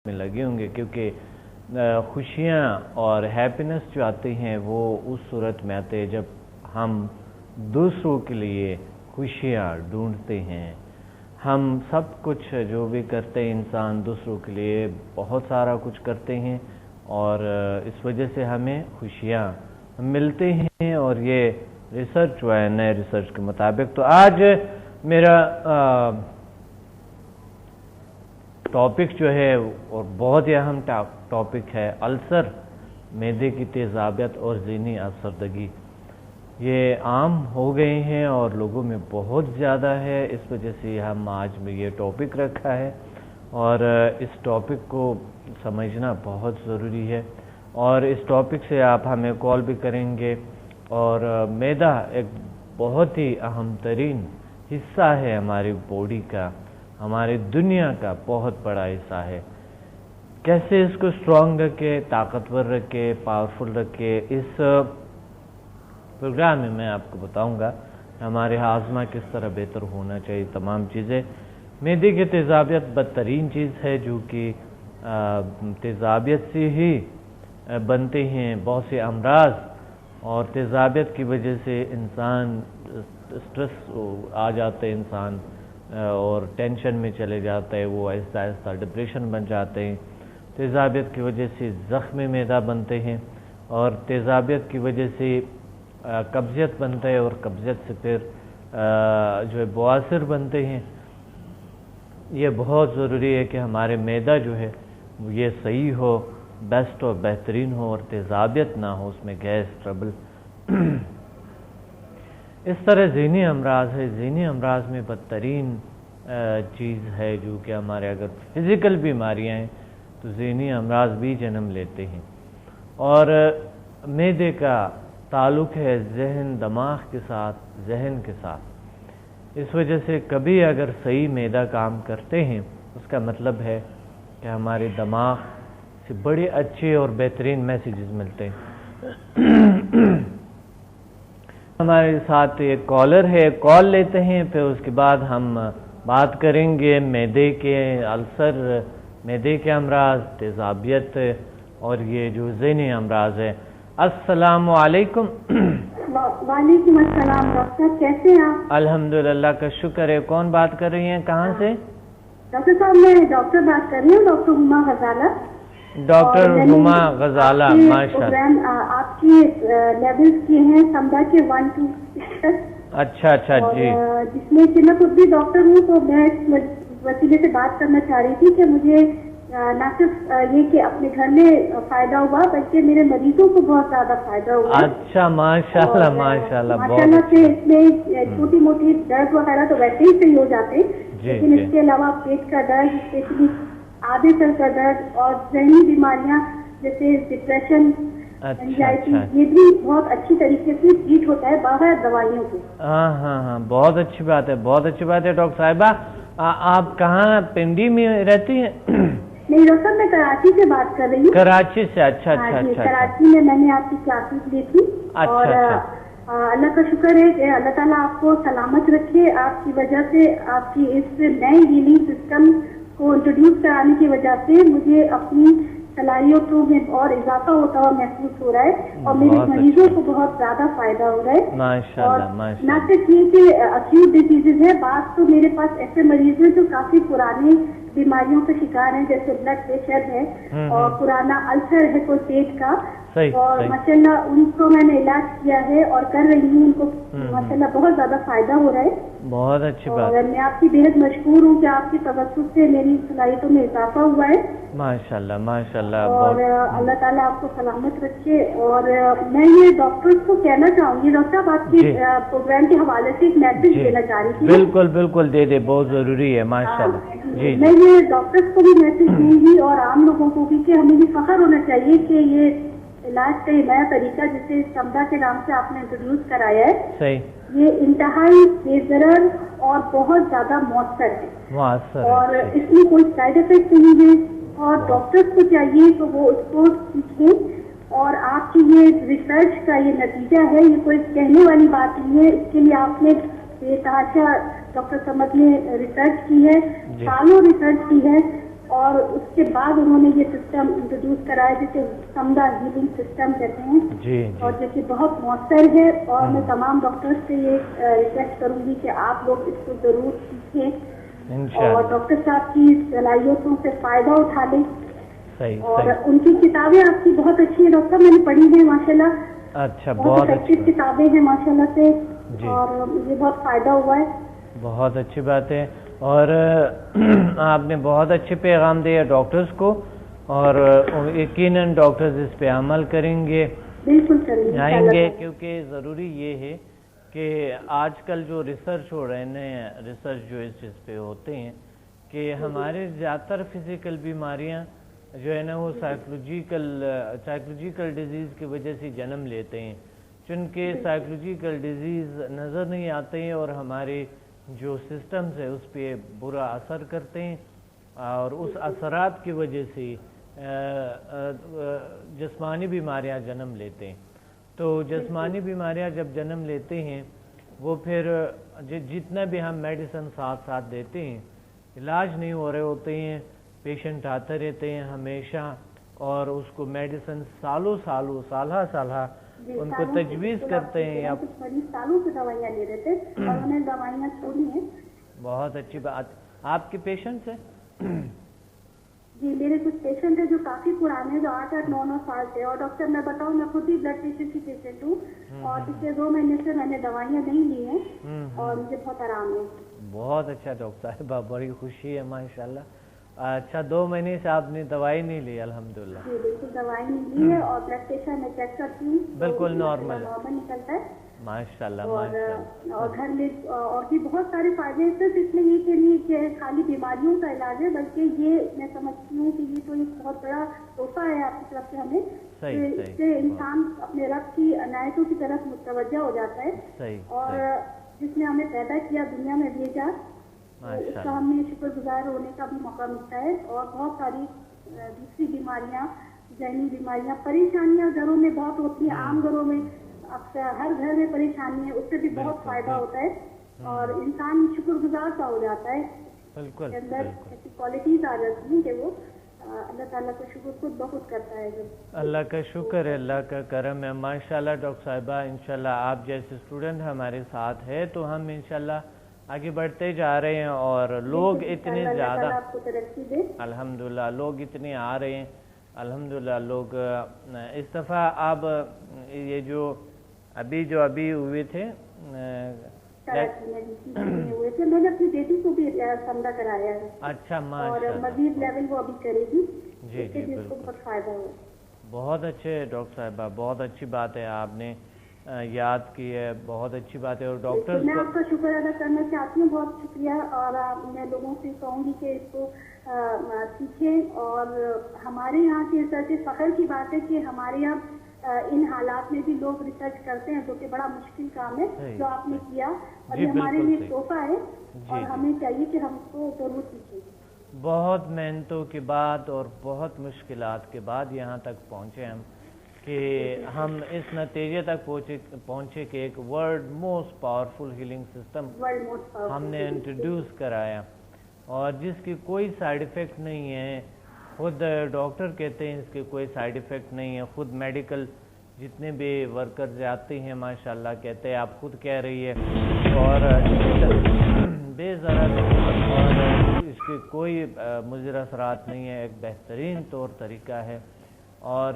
میں لگے ہوں گے، کیونکہ خوشیاں اور ہیپینس جو آتے ہیں وہ اس صورت میں آتے ہیں جب ہم دوسروں کے لیے خوشیاں ڈھونڈتے ہیں۔ ہم سب کچھ جو بھی کرتے ہیں انسان دوسروں کے لیے بہت سارا کچھ کرتے ہیں، اور اس وجہ سے ہمیں خوشیاں ملتے ہیں، اور یہ ریسرچ ہوا ہے نئے ریسرچ کے مطابق۔ تو آج میرا ٹاپک جو ہے اور بہت ہی اہم ٹاپک ہے السر، معدے کی تیزابیت اور ذہنی افسردگی۔ یہ عام ہو گئے ہیں اور لوگوں میں بہت زیادہ ہے، اس وجہ سے ہم آج میں یہ ٹاپک رکھا ہے، اور اس ٹاپک کو سمجھنا بہت ضروری ہے، اور اس ٹاپک سے آپ ہمیں کال بھی کریں گے۔ اور معدہ ایک بہت ہی اہم ترین حصہ ہے ہماری باڈی کا، ہماری دنیا کا بہت بڑا حصہ ہے۔ کیسے اس کو اسٹرانگ رکھے، طاقتور رکھے، پاورفل رکھے، اس پروگرام میں آپ کو بتاؤں گا ہمارے ہاضمہ کس طرح بہتر ہونا چاہیے، تمام چیزیں۔ معدے کی تیزابیت بدترین چیز ہے، جو کہ تیزابیت سے ہی بنتے ہیں بہت سے امراض، اور تیزابیت کی وجہ سے انسان سٹریس آ جاتے ہیں، انسان اور ٹینشن میں چلے جاتا ہے، وہ آہستہ آہستہ ڈپریشن بن جاتے ہیں۔ تیزابیت کی وجہ سے زخم معدہ بنتے ہیں، اور تیزابیت کی وجہ سے قبضیت بنتا ہے، اور قبضیت سے پھر جو ہے بواسیر بنتے ہیں۔ یہ بہت ضروری ہے کہ ہمارے معدہ جو ہے یہ صحیح ہو، بیسٹ اور بہترین ہو، اور تیزابیت نہ ہو، اس میں گیس ٹربل۔ اس طرح ذہنی امراض ہے، ذہنی امراض میں بدترین چیز ہے، جو کہ ہمارے اگر فزیکل بیماریاں ہیں تو ذہنی امراض بھی جنم لیتے ہیں، اور معدے کا تعلق ہے ذہن دماغ کے ساتھ، ذہن کے ساتھ۔ اس وجہ سے کبھی اگر صحیح معدہ کام کرتے ہیں، اس کا مطلب ہے کہ ہمارے دماغ سے بڑے اچھے اور بہترین میسیجز ملتے ہیں۔ ہمارے ساتھ ایک کالر ہے، کال لیتے ہیں، پھر اس کے بعد ہم بات کریں گے معدے کے السر، معدے کے امراض، تیزابیت، اور یہ جو ذہنی امراض ہے۔ السلام علیکم۔ وعلیکم السلام ڈاکٹر، کیسے ہیں آپ؟ الحمدللہ کا شکر ہے۔ کون بات کر رہی ہیں، کہاں سے؟ ڈاکٹر صاحب میں ڈاکٹر بات کر رہی ہوں، ڈاکٹر ہما غزالہ۔ ڈاکٹر ہما غزالہ، ماشاء اللہ۔ آپ کی لیولز کیے ہیں سمجھا کے 1 to 6 تک۔ اچھا اچھا، جی۔ جس میں کہ میں خود بھی ڈاکٹر ہوں، تو میں اس وسیلے سے بات کرنا چاہ رہی تھی کہ مجھے نہ صرف یہ کہ اپنے گھر میں فائدہ ہوا، بلکہ میرے مریضوں کو بہت زیادہ فائدہ ہوا۔ اچھا، ماشاء اللہ ماشاء اللہ، ماشاء اللہ سے اس میں چھوٹی موٹی درد وغیرہ تو ویسے ہی صحیح ہو جاتے، لیکن اس کے علاوہ پیٹ کا درد، اسپیشلی آدھے سر کا درد، اور ذہنی بیماریاں جیسے ڈپریشن، انزائٹی، یہ بھی بہت اچھی طریقے سے ٹریٹ ہوتا ہے بغیر دوائیوں کے۔ ہاں ہاں ہاں، بہت اچھی بات ہے، بہت اچھی بات ہے۔ ڈاکٹر صاحبہ، آپ کہاں پنڈی میں رہتی ہیں؟ نہیں ڈاکٹر، میں کراچی سے بات کر رہی ہوں۔ کراچی سے؟ اچھا اچھا اچھا۔ کراچی میں نے آپ کی کلاسز لی تھی، اور اللہ کا شکر ہے کہ اللہ تعالیٰ آپ کو سلامت رکھے۔ آپ کی وجہ سے، آپ کی اس نئے ہیلنگ سسٹم کو انٹروڈیوس کرانے کی وجہ سے مجھے اپنی صلاحیتوں میں اور اضافہ ہوتا ہوا محسوس ہو رہا ہے، اور میرے مریضوں کو بہت زیادہ فائدہ ہو رہا ہے۔ ماشاءاللہ ماشاءاللہ۔ نہ صرف یہ کہ اکیوٹ ڈیزیز ہے، بعض تو میرے پاس ایسے مریض ہیں جو کافی پرانے بیماریوں کا شکار ہیں، جیسے بلڈ پریشر ہے، اور پرانا السر ہے کوئی پیٹ کا، اور ماشاءاللہ ان کو میں نے علاج کیا ہے اور کر رہی ہوں، ان کو ماشاءاللہ بہت زیادہ فائدہ ہو رہا ہے۔ بہت اچھی بات۔ اور میں آپ کی بےحد مشکور ہوں کہ آپ کی توسط سے میری صلاحیتوں میں اضافہ ہوا ہے۔ ماشاءاللہ ماشاءاللہ۔ اور اللہ تعالیٰ آپ کو سلامت رکھے۔ اور میں یہ ڈاکٹرز کو کہنا چاہوں گی، ڈاکٹر صاحب آپ کے پروگرام کے حوالے سے ایک میسج دینا چاہ رہی تھی۔ بالکل بالکل، دے دے، بہت ضروری ہے، ماشاءاللہ۔ جی، میں یہ ڈاکٹرز کو بھی میسج دوں گی اور عام لوگوں کو بھی، کہ ہمیں بھی فخر ہونا چاہیے کہ یہ علاج کا یہ نیا طریقہ جسے سمدھا کے نام سے آپ نے انٹروڈیوس کرایا ہے، صحیح، یہ انتہائی بے ضرر اور بہت زیادہ مؤثر ہے، اور اس میں کوئی سائڈ افیکٹ نہیں ہے، اور ڈاکٹرز کو چاہیے تو وہ اس کو سیکھیں۔ اور آپ کی یہ ریسرچ کا یہ نتیجہ ہے، یہ کوئی کہنے والی بات نہیں ہے، اس کے لیے آپ نے بے تحاشا ڈاکٹر سمد نے ریسرچ کی ہے، سالوں ریسرچ کی ہے، اور اس کے بعد انہوں نے یہ سسٹم انٹروڈیوس کرایا جسے سمدہ ہیلنگ سسٹم کہتے ہیں جی اور جو کہ بہت مؤثر ہے. اور میں تمام ڈاکٹرز سے یہ ریکویسٹ کروں گی کہ آپ لوگ اس کو ضرور سیکھیں اور ڈاکٹر صاحب کی صلاحیتوں سے فائدہ اٹھا لیں. اور ان کی کتابیں آپ کی بہت اچھی ہیں ڈاکٹر صاحب, میں نے پڑھی ہیں ماشاء اللہ. اچھا, بہت افیکٹو کتابیں ہیں ماشاء اللہ سے اور مجھے بہت فائدہ ہوا ہے. بہت اچھی بات ہے اور آپ نے بہت اچھے پیغام دیا ڈاکٹرز کو اور یقیناً ڈاکٹرز اس پہ عمل کریں گے. بالکل کریں گے کیونکہ ضروری یہ ہے کہ آج کل جو ریسرچ ہو رہے ہیں ریسرچ جو اس چیز پہ ہوتے ہیں کہ ہمارے زیادہ تر فزیکل بیماریاں جو ہے نا وہ سائیکولوجیکل ڈیزیز کی وجہ سے جنم لیتے ہیں, چونکہ سائیکولوجیکل ڈیزیز نظر نہیں آتے ہیں اور ہمارے جو سسٹمز ہے اس پہ برا اثر کرتے ہیں اور اس اثرات کی وجہ سے جسمانی بیماریاں جنم لیتے ہیں. تو جسمانی بیماریاں جب جنم لیتے ہیں وہ پھر جتنا بھی ہم میڈیسن ساتھ دیتے ہیں علاج نہیں ہو رہے ہوتے ہیں, پیشنٹ آتے رہتے ہیں ہمیشہ اور اس کو میڈیسن سالہ ان کو تجویز کرتے ہیں یا سالوں سے دوائیاں لے رہے تھے اور انہیں دوائیاں چھوڑی ہیں. بہت اچھی بات. آپ کے پیشنٹس ہیں؟ جی میرے کچھ پیشنٹ ہیں جو کافی پرانے ہیں, جو 8-9 سال سے. اور ڈاکٹر میں بتاؤں میں خود ہی بلڈ پریشر کی پیشنٹ ہوں اور پچھلے 2 مہینے سے میں نے دوائیاں نہیں لی ہیں اور مجھے بہت آرام ہے. بہت اچھا ڈاکٹر صاحبہ, بڑی خوشی ہے ماشاءاللہ. اچھا 2 مہینے سے آپ نے دوائی نہیں لی؟ الحمدللہ. جی بالکل دوائی نہیں لی ہے اور بلڈ پریشر میں چیک کرتی ہوں بالکل نارمل نکلتا ہے ماشاءاللہ. اور گھر میں اور بھی بہت سارے فائدے ہیں. صرف اس میں یہ کہ نہیں کہ خالی بیماریوں کا علاج ہے بلکہ یہ میں سمجھتی ہوں کہ یہ تو ایک بہت بڑا تحفہ ہے آپ کی طرف سے ہمیں. اس سے انسان اپنے رب کی عنایتوں کی طرف متوجہ ہو جاتا ہے اور جس نے ہمیں پیدا کیا دنیا میں بھیجا اس کا ہمیں شکر گزار ہونے کا بھی موقع ملتا ہے. اور بہت ساری دوسری بیماریاں, ذہنی بیماریاں, پریشانیاں گھروں میں بہت ہوتی ہیں, عام گھروں میں اکثر ہر گھر میں پریشانی ہے, اس سے بھی بہت فائدہ ہوتا ہے اور انسان شکر گزار سا ہو جاتا ہے. اندر ایسی کوالٹیز آ جاتی ہیں کہ وہ اللہ تعالیٰ کا شکر خود بخود کرتا ہے. اللہ کا شکر ہے, اللہ کا کرم ہے ماشاءاللہ. ڈاکٹر صاحبہ انشاءاللہ آپ جیسے اسٹوڈنٹ ہمارے ساتھ ہے تو ہم انشاءاللہ آگے بڑھتے جا رہے ہیں اور لوگ اتنے زیادہ الحمدللہ لوگ اتنے آ رہے ہیں الحمدللہ. لوگ اس دفعہ آپ یہ جو ابھی ہوئے تھے میں نے اپنی بیٹی کو بھی سمدہ کرایا ہے. اچھا اور مزید لیول وہ ابھی کرے گی. جی جی بہت فائدہ ہو. بہت اچھے ڈاکٹر صاحبہ, بہت اچھی بات ہے آپ نے یاد کی ہے, بہت اچھی بات ہے. اور ڈاکٹر میں آپ کا شکر ادا کرنا چاہتی ہوں, بہت شکریہ. اور میں لوگوں سے کہوں گی کہ اس کو سیکھیں. اور ہمارے یہاں کی ریسرچ فخر کی بات ہے کہ ہمارے یہاں ان حالات میں بھی لوگ ریسرچ کرتے ہیں جو کہ بڑا مشکل کام ہے جو آپ نے کیا اور یہ ہمارے لیے تحفہ ہے اور ہمیں چاہیے کہ ہم اس کو ضرور سیکھیں. بہت محنتوں کے بعد اور بہت مشکلات کے بعد یہاں تک پہنچے ہم کہ ہم اس نتیجے تک پہنچے کہ ایک world most powerful healing system ہم نے انٹروڈیوس کرایا اور جس کی کوئی سائیڈ ایفیکٹ نہیں ہے. خود ڈاکٹر کہتے ہیں اس کے کوئی سائیڈ ایفیکٹ نہیں ہے. خود میڈیکل جتنے بھی ورکرز آتے ہیں ماشاءاللہ کہتے ہیں, آپ خود کہہ رہی ہے, اور بے ضرر اور اس کے کوئی مضر اثرات نہیں ہے. ایک بہترین طور طریقہ ہے اور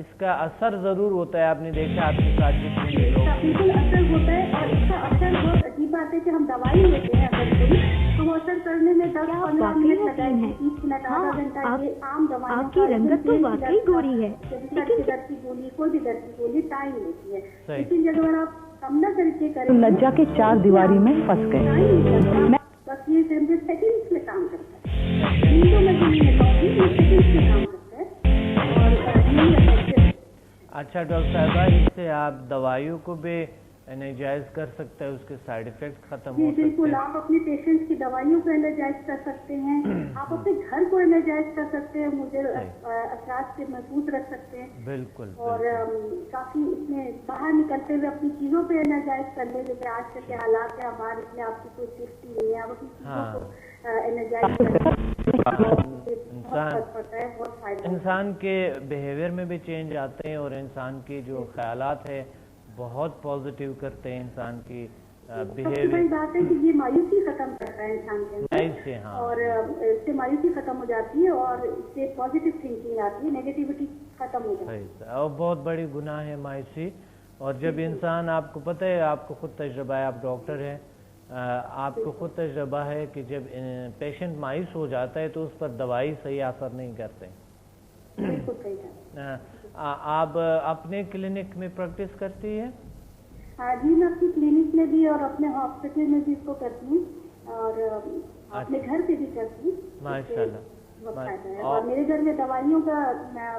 اس کا اثر ضرور ہوتا ہے. آپ نے دیکھا آپ کے ساتھ جتنے لوگ بالکل اثر ہوتا ہے اور اس کا اثر بہت عجیب بات ہے کہ ہم دوائی لیتے ہیں تو وہ اثر کرنے میں 10-15 منٹ لگائے ہیں, 30 منٹ آدھا گھنٹہ. یہ عام دوائی آپ کی رنگت تو واقعی گوری ہے لیکن درد کی گولی کوئی بھی درد کی گولی ٹائم لیتی ہے. لیکن جب اگر آپ سمدہ طریقے کریں لجا کے 4 دیواری میں پھنس گئے. بس یہ سیکنڈس میں کام کرتا ہے, منٹوں میں نہیں ہے, سیکنڈس میں کام کرتا ہے. اچھا ڈاکٹر صاحبہ, اس سے آپ دوائیوں کو بھی انرجائز کر سکتے ہیں, اس کے سائیڈ ایفیکٹ ختم ہو سکتے ہیں. بالکل, آپ اپنے پیشنٹس کی دوائیوں کو انرجائز کر سکتے ہیں, آپ اپنے گھر کو انرجائز کر سکتے ہیں, مجھے اثرات سے محفوظ رکھ سکتے ہیں. بالکل. اور کافی اس میں باہر نکلتے ہوئے اپنی چیزوں پہ انرجائز کر لیں, جیسے آج کل کے حالات ہیں, ہمارے لیے آپ کی کوئی سیفٹی نہیں ہے, آپ اپنی چیزوں کو انسان کے بیہیویئر میں بھی چینج آتے ہیں اور انسان کی جو خیالات ہے بہت پازیٹیو کرتے ہیں انسان کی بڑی بات ہے کہ یہ مایوسی ختم کرتا ہے انسان کے اندر، اور اس سے مایوسی ختم ہو جاتی ہے اور اس سے پازیٹیو تھنکنگ آتی ہے، نیگیٹیوٹی ختم ہو جاتی ہے، اور بہت بڑی گناہ ہے مایوسی. اور جب انسان، آپ کو پتہ ہے، آپ کو خود تجربہ ہے، آپ ڈاکٹر ہیں، آپ کو خود تجربہ ہے کہ جب پیشنٹ مایوس ہو جاتا ہے تو اس پر دوائی صحیح اثر نہیں کرتے. آپ اپنے کلینک میں پریکٹس کرتی ہے؟ جی میں اپنی کلینک میں بھی اور اپنے ہاسپٹل میں بھی اس کو کرتی ہوں اور اپنے گھر پہ بھی کرتی ہوں. ماشاء اللہ. اور میرے گھر میں دوائیوں کا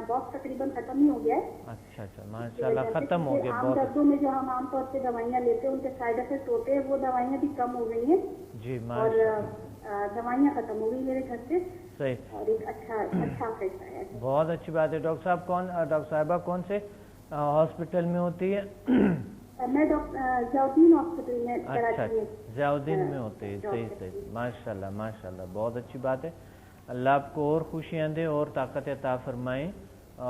باکس تقریباً ختم ہی ہو گیا ہے. اچھا ماشاء اللہ، ختم ہو گیا. عام دردوں میں جو ہم عام طور پہ دوائیاں لیتے ہیں ان کے سائڈ افیکٹ ہوتے ہیں، وہ دوائیاں بھی کم ہو گئی ہیں. جی اور دوائیاں ختم ہو گئی میرے گھر سے. صحیح. اور ایک اچھا افیکٹ ہے. بہت اچھی بات ہے. ڈاکٹر صاحبہ کون سے ہاسپٹل میں ہوتی ہے؟ میں ضیاءالدین ہاسپٹل میں. اچھا، ضیاءالدین میں ہوتی ہے. صحیح. ماشاء اللہ، بہت اچھی بات ہے. اللہ آپ کو اور خوشیاں دے اور طاقت عطا فرمائیں.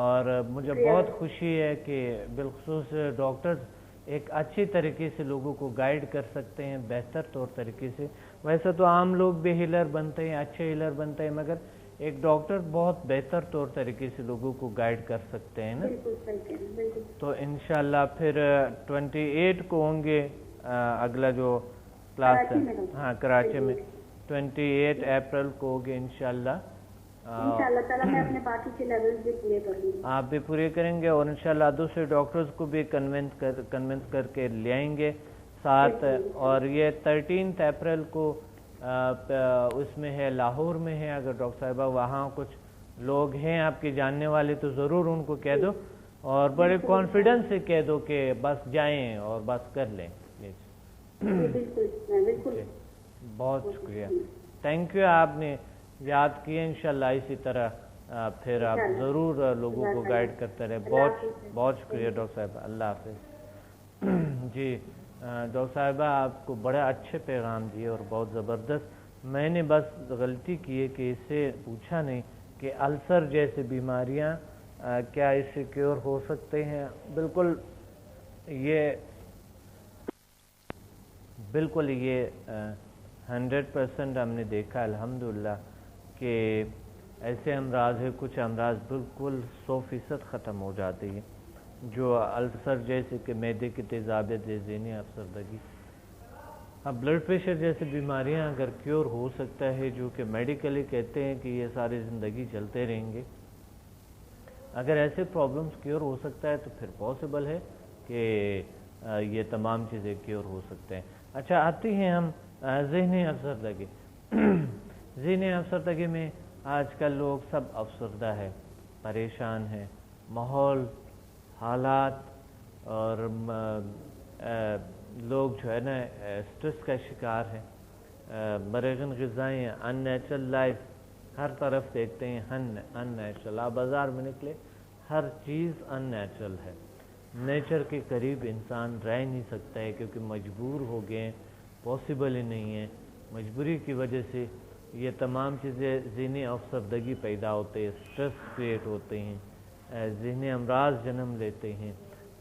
اور مجھے بہت خوشی ہے کہ بالخصوص ڈاکٹرز ایک اچھی طریقے سے لوگوں کو گائیڈ کر سکتے ہیں، بہتر طور طریقے سے. ویسے تو عام لوگ بھی ہیلر بنتے ہیں، اچھے ہیلر بنتے ہیں، مگر ایک ڈاکٹر بہت بہتر طور طریقے سے لوگوں کو گائیڈ کر سکتے ہیں نا. تو انشاءاللہ پھر 28 کو ہوں گے اگلا جو کلاس ہے. ہاں، کراچی میں 28 اپریل کو ہوگے انشاءاللہ. انشاءاللہ تعالیٰ میں اپنے باقی کے لیولز بھی پورے کروں گی. آپ بھی پورے کریں گے اور انشاءاللہ دوسرے ڈاکٹرز کو بھی کنونس کر کے لے آئیں گے ساتھ. اور یہ 13 اپریل کو اس میں ہے، لاہور میں ہے. اگر ڈاکٹر صاحبہ وہاں کچھ لوگ ہیں آپ کے جاننے والے تو ضرور ان کو کہہ دو اور بڑے کانفیڈنس سے کہہ دو کہ بس جائیں اور بس کر لیں. بالکل. بہت شکریہ. تھینک یو، آپ نے یاد کیے. انشاءاللہ اسی طرح پھر آپ ضرور لوگوں کو گائیڈ کرتے رہے. بہت شکریہ ڈاکٹر صاحبہ. اللہ حافظ. جی ڈاکٹر صاحبہ آپ کو بڑے اچھے پیغام دیے اور بہت زبردست. میں نے بس غلطی کی ہے کہ اس سے پوچھا نہیں کہ السر جیسے بیماریاں کیا اس سے کیور ہو سکتے ہیں. بالکل یہ 100% ہم نے دیکھا الحمدللہ کہ ایسے امراض ہے، کچھ امراض بالکل 100% ختم ہو جاتے ہیں، جو السر جیسے کہ معدے کی تیزابیت، ذہنی افسردگی. اب بلڈ پریشر جیسے بیماریاں اگر کیور ہو سکتا ہے، جو کہ میڈیکلی کہتے ہیں کہ یہ ساری زندگی چلتے رہیں گے، اگر ایسے پرابلمز کیور ہو سکتا ہے تو پھر پاسبل ہے کہ یہ تمام چیزیں کیور ہو سکتے ہیں. اچھا، آتی ہیں ہم ذہنی افسردگی. ذہنی افسردگی میں آج کل لوگ سب افسردہ ہے، پریشان ہیں. ماحول، حالات اور لوگ جو ہے نا اسٹریس کا شکار ہے. مرغن غذائیں، ان نیچرل لائف، ہر طرف دیکھتے ہیں ان نیچرل. آپ بازار میں نکلے ہر چیز ان نیچرل ہے. نیچر کے قریب انسان رہ نہیں سکتا ہے کیونکہ مجبور ہو گئے، پاسبل ہی نہیں ہے. مجبوری کی وجہ سے یہ تمام چیزیں، ذہنی افسردگی پیدا ہوتے ہیں، اسٹریس کریٹ ہوتے ہیں، ذہنی امراض جنم لیتے ہیں.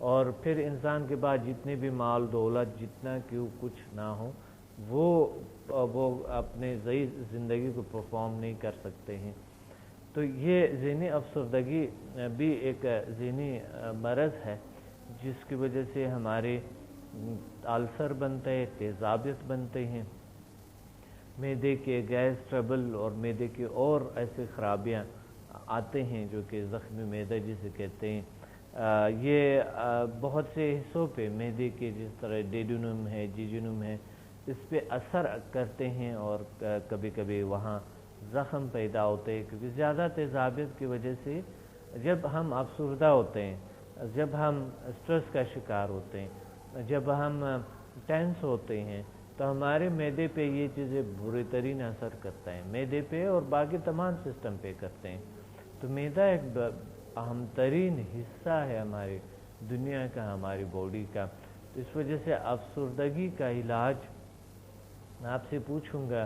اور پھر انسان کے بعد جتنے بھی مال دولت، جتنا کیوں کچھ نہ ہو، وہ اپنے زندگی کو پرفارم نہیں کر سکتے ہیں. تو یہ ذہنی افسردگی بھی ایک ذہنی مرض ہے جس کی وجہ سے ہمارے السر بنتے ہیں، تیزابیت بنتے ہیں، معدے کے گیس ٹربل اور معدے کے اور ایسے خرابیاں آتے ہیں جو کہ زخمی معدہ جسے کہتے ہیں. یہ بہت سے حصوں پہ معدے کے، جس طرح ڈیڈینم ہے، جیجینم ہے، اس پہ اثر کرتے ہیں اور کبھی کبھی وہاں زخم پیدا ہوتے ہیں. کیونکہ زیادہ تیزابیت کی وجہ سے جب ہم افسردہ ہوتے ہیں، جب ہم اسٹریس کا شکار ہوتے ہیں، جب ہم ٹینس ہوتے ہیں، تو ہمارے معدے پہ یہ چیزیں بری ترین اثر کرتا ہے. معدے پہ اور باقی تمام سسٹم پہ کرتے ہیں. تو معدہ ایک اہم ترین حصہ ہے ہماری دنیا کا، ہماری باڈی کا. تو اس وجہ سے افسردگی کا علاج آپ سے پوچھوں گا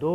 2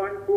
1, 2,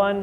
1,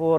4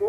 2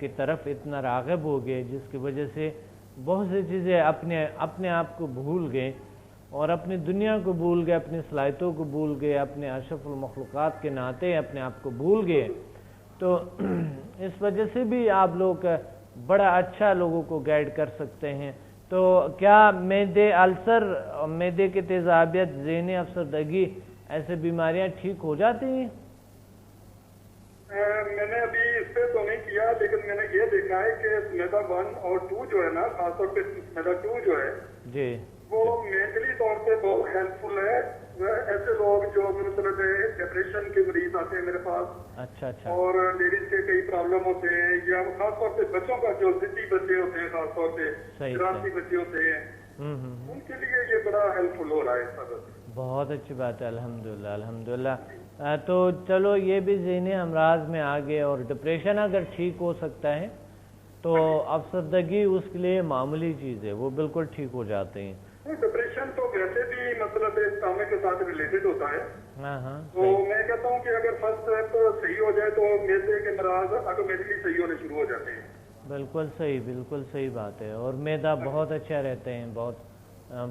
کی طرف اتنا راغب ہو گئے جس کی وجہ سے بہت سی چیزیں اپنے آپ کو بھول گئے اور اپنی دنیا کو بھول گئے، اپنی صلاحیتوں کو بھول گئے، اپنے اشرف المخلوقات کے ناطے اپنے آپ کو بھول گئے. تو اس وجہ سے بھی آپ لوگ بڑا اچھا لوگوں کو گائیڈ کر سکتے ہیں. تو کیا معدے السر، معدے کی تیزابیت، ذہنی افسردگی ایسے بیماریاں ٹھیک ہو جاتی ہیں؟ میں نے ابھی اس پہ تو نہیں کیا، لیکن میں نے یہ دیکھا ہے کہ میدا 1 اور 2 جو ہے نا، خاص طور پہ میدا 2 جو ہے جی وہ مینٹلی طور پہ بہت ہیلپ فل ہے. ایسے لوگ جو مطلب ڈپریشن کے مریض آتے ہیں میرے پاس، اچھا اچھا، اور لیڈیز کے کئی پرابلم ہوتے ہیں، یا خاص طور پہ بچوں کا جو ضدی بچے ہوتے ہیں، خاص طور پہ شرارتی بچے ہوتے ہیں، ان کے لیے یہ بڑا ہیلپ فل ہو رہا ہے. بہت اچھی بات ہے، الحمدللہ الحمدللہ. تو چلو یہ بھی ذہنی امراض میں آگے، اور ڈپریشن اگر ٹھیک ہو سکتا ہے تو افسردگی اس کے لیے معمولی چیز ہے، وہ بالکل ٹھیک ہو جاتے ہیں. ڈپریشن تو ویسے بھی مطلب اسٹامک کے ساتھ ریلیٹڈ ہوتا ہے. ہاں تو میں کہتا ہوں کہ اگر فرسٹ اسٹیپ صحیح ہو جائے تو معدے کے امراض آٹومیٹکلی صحیح ہونے شروع ہو جاتے ہیں. بالکل صحیح بات ہے. اور معدہ بہت اچھا رہتے ہیں، بہت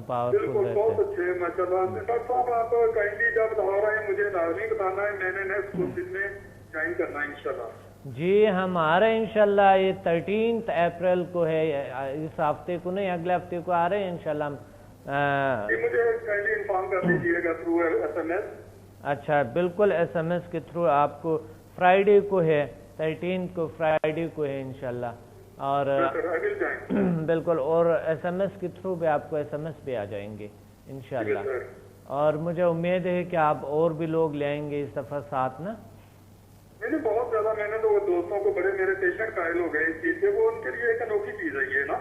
پاورفل رہتے ہیں. بہت اچھے ماشاء اللہ. ڈاکٹر صاحب آپ کائنڈلی جب لاہور آئے مجھے لازمی بتانا ہے، میں نے نیکسٹ کورسز میں جوائن کرنا ہے انشاءاللہ. جی ہمارا انشاءاللہ یہ 13 اپریل کو ہے، اس ہفتے کو نہیں اگلے ہفتے کو آ رہے ہیں انشاءاللہ. مجھے کائنڈلی انفارم کر دیجیے گا تھرو SMS. اچھا بالکل، SMS کے تھرو آپ کو فرائیڈے کو ہے، 13 کو فرائیڈے کو ہے انشاءاللہ. اور بالکل، اور SMS کے تھرو بھی آپ کو SMS بھی آ جائیں گے انشاءاللہ. اور مجھے امید ہے کہ آپ اور بھی لوگ لے آئیں گے اس دفعہ ساتھ نا. میں نے بہت زیادہ، میں نے تو دوستوں کو بڑے میرے پیشنٹ قائل ہو گئے اس چیز سے، وہ ان کے لیے ایک انوکھی چیز ہے یہ نا.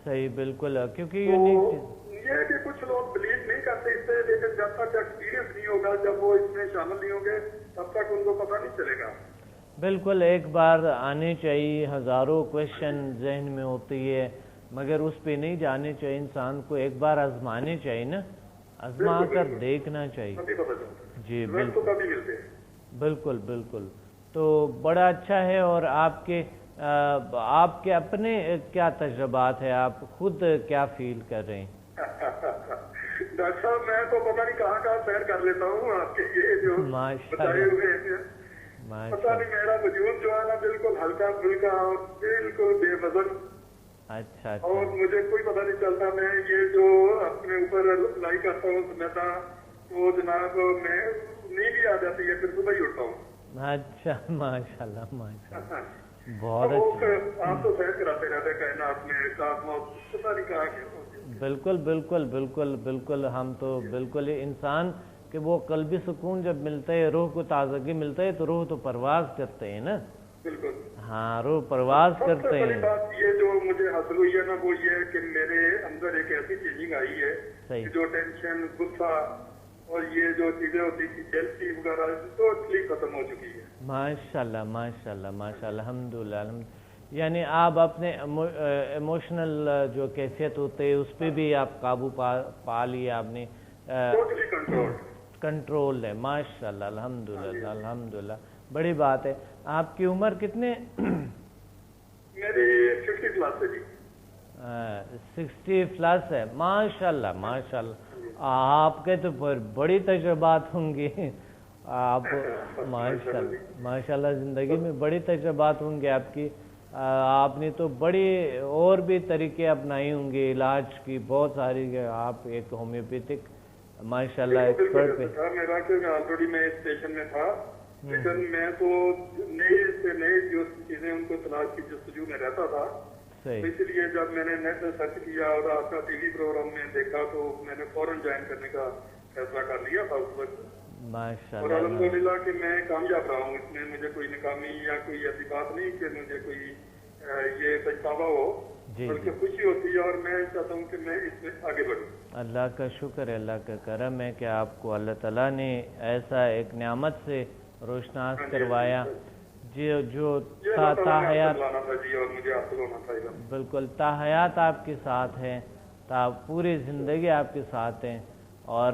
صحیح بالکل، کیونکہ یونیک چیز یہ ہے کہ کچھ لوگ بلیو نہیں کرتے اس سے، لیکن جب تک ایکسپیرینس نہیں ہوگا، جب وہ اس میں شامل نہیں ہوں گے، تب تک ان کو پتہ نہیں چلے گا. بالکل، ایک بار آنے چاہیے. ہزاروں کویشچن ذہن میں ہوتی ہے مگر اس پہ نہیں جانے چاہیے. انسان کو ایک بار آزمانے چاہیے نا، آزما کر دیکھنا چاہیے. جی بالکل بالکل. تو بڑا اچھا ہے. اور آپ کے اپنے کیا تجربات ہے، آپ خود کیا فیل کر رہے ہیں؟ ڈاکٹر صاحب میں تو پتہ نہیں کہاں سیر کر لیتا ہوں آپ کے یہ جو بتائے ہوئے ہیں. پتہ نہیں میرا وجود جو ہے نا بالکل ہلکا پھلکا اور بالکل بے وزن. اچھا. اور مجھے کوئی پتہ نہیں چلتا. میں یہ جو اپنے اوپر اپلائی کرتا ہوں سمیتا، تو جناب میں نیند ہی آ جاتی ہے، پھر صبح ہی اٹھتا ہوں. اچھا ماشاءاللہ ماشاءاللہ، بہت اچھا. آپ تو سیر کراتے رہتے کائنات میں، پتہ نہیں کہاں گئے. بالکل بالکل بالکل بالکل. ہم تو بالکل انسان کہ وہ قلبی سکون جب ملتا ہے، روح کو تازگی ملتا ہے، تو روح تو پرواز کرتے ہیں نا. بالکل ہاں، روح پرواز کرتے ہیں. بات یہ جو مجھے حاصل ہوئی ہے نا، وہ یہ ہے کہ میرے اندر ایک ایسی چینجنگ آئی ہے جو ٹینشن، غصہ اور یہ جو چیزیں ہوتی تھی جیلسی وغیرہ، ٹوٹلی ختم ہو چکی ہے. ماشاءاللہ ماشاءاللہ ماشاءاللہ، الحمدللہ. یعنی آپ اپنے ایموشنل جو کیفیت ہوتے ہیں اس پہ بھی آپ قابو پا لیا، آپ نے کنٹرول ہے. ماشاءاللہ الحمدللہ الحمدللہ، بڑی بات ہے. آپ کی عمر کتنے؟ میری 60 پلس ہے جی. 60 پلس ہے. ماشاءاللہ ماشاءاللہ. آپ کے تو بڑی تجربات ہوں گی. آپ ماشاءاللہ ماشاءاللہ زندگی میں بڑی تجربات ہوں گے آپ کی. آپ نے تو بڑی اور بھی طریقے اپنائی ہوں گے علاج کی، بہت ساری. آپ ایک ہومیوپیتھک ماشاءاللہ ایکسپرٹ پہ. میرا کہ آلریڈی میں اسٹیشن میں تھا، لیکن میں تو نئے سے نئے جو چیزیں ان کو تلاش کی جستجو میں رہتا تھا. اس لیے جب میں نے نیٹ میں سرچ کیا اور آپ کا ٹی وی پروگرام میں دیکھا تو میں نے فوراً جوائن کرنے کا فیصلہ کر لیا تھا اس وقت. اور الحمدللہ کہ میں کامیاب رہا ہوں اس میں. مجھے کوئی ناکامی یا کوئی ایسی بات نہیں کہ مجھے کوئی یہ پچھتاوا ہو، بلکہ خوشی ہوتی ہے، اور میں چاہتا ہوں کہ میں اس میں آگے بڑھوں. اللہ کا شکر ہے، اللہ کا کرم ہے کہ آپ کو اللہ تعالیٰ نے ایسا ایک نعمت سے روشناس کروایا جو تاحیات بالکل تاحیات آپ کے ساتھ ہیں، پوری زندگی آپ کے ساتھ ہیں. اور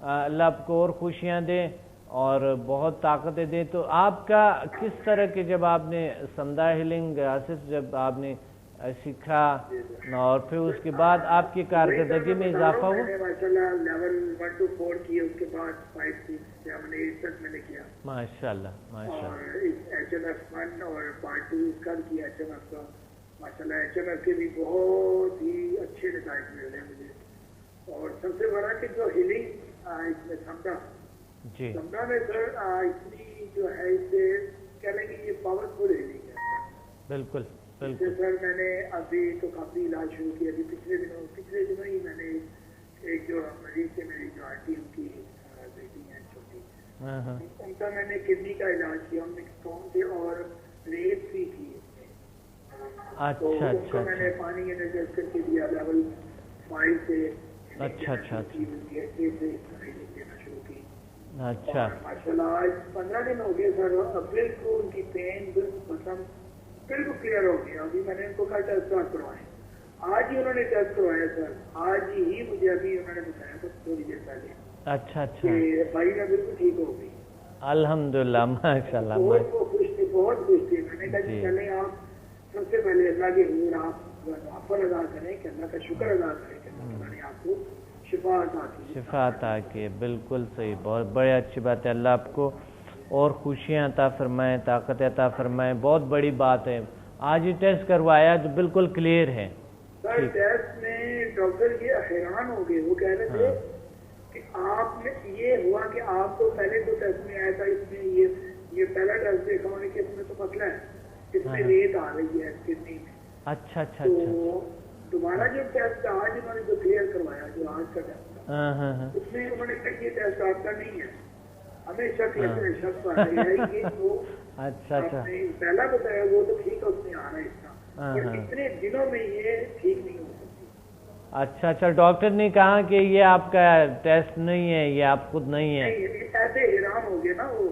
اللہ آپ کو اور خوشیاں دیں اور بہت طاقتیں دیں. تو آپ کا کس طرح کے جب آپ نے سمدہ ہیلنگ آصف جب آپ نے سیکھا اور پھر اس کے بعد آپ کی کارکردگی میں اضافہ ہوا؟ ماشاءاللہ لیول 1 to 4 کیے, اس کے بعد 5 6 7 8 تک میں نے کیا ماشاءاللہ ماشاءاللہ. اور ایچ ایم ایف 1 اور پارٹ 2 اس کا بھی کیا ایچ ایم ایف کا. ماشاءاللہ ایچ ایم ایف کے بھی بہت ہی اچھے نتائج مل رہے ہیں مجھے. اور سب سے بڑا کہ جو ہیلنگ اس میں سمدہ جی سمدہ میں سر اتنی جو ہے اس سے کہہ لیں کہ یہ پاورفل ہیلنگ ہے. بالکل بالکل سر میں نے ابھی تو کافی علاج شروع کیا. ابھی پچھلے دنوں ہی میں نے ایک جو مریض سے میری جو آنٹی ان کی بیٹی ہے چھوٹی, ان کا میں نے کڈنی کا علاج کیا. ان میں اسٹون تھے اور ریت بھی تھی. تو ان کو میں نے پانی انرجائز کر کے دیا لیول 5 سے. اچھا اچھا دینا شروع کی. اچھا ماشاء اللہ آج 15 دن ہو گئے سر. اب بالکل ان کی پین بالکل ختم, بالکل کلیئر ہو گیا. ابھی میں نے ان کو کہا ٹیسٹ کروائے. آج ہی انہوں نے ٹیسٹ کروایا سر. آج ہی مجھے ابھی انہوں نے بتایا تھا تھوڑی دیر پہلے. اچھا اچھا کہ بھائی میں بالکل ٹھیک ہو گئی. الحمدللہ ماشاء اللہ. بہت خوش تھی, بہت خوش تھی. میں نے کہا کہ چلیں آپ سب سے پہلے اللہ کے حضور آپ پر ادا کریں کہ اللہ کا شکر ادا کریں کہ اللہ نے آپ کو شفا عطا کی. شفا عطا کی, بالکل صحیح, بہت بڑی اچھی بات ہے. اللہ آپ کو اور خوشیاں عطا فرمائیں, طاقت عطا فرمائیں, بہت بڑی بات ہے. آج ہی ٹیسٹ کروایا تو بالکل کلیئر ہے. سر ٹیسٹ میں ڈاکٹر یہ حیران ہو گئے. وہ کہہ رہے تھے کہ آپ نے یہ ہوا کہ آپ کو پہلے تو ٹیسٹ میں آیا تھا, اس میں یہ پہلا ٹیسٹ دیکھا انہوں نے کہ اس میں تو مسئلہ ہے, اس میں ریت آ رہی ہے کڈنی میں. اچھا اچھا. تو دوبارہ جو ٹیسٹ آج انہوں نے جو کلیئر کروایا جو آج کا ٹیسٹ تھا, اس میں انہوں نے کہا یہ ٹیسٹ آپ کا نہیں ہے. ہمیں شک شک آ رہی ہے کہ جو آپ نے پہلا بتایا وہ تو ٹھیک ہے, اس میں آ رہا ہے اس کا, پر اتنے دنوں میں یہ ٹھیک نہیں ہو سکتی. اچھا اچھا. ڈاکٹر نے کہا کہ یہ آپ کا ٹیسٹ نہیں ہے, یہ آپ خود نہیں ہے. ایسے حیران ہو گئے نا وہ.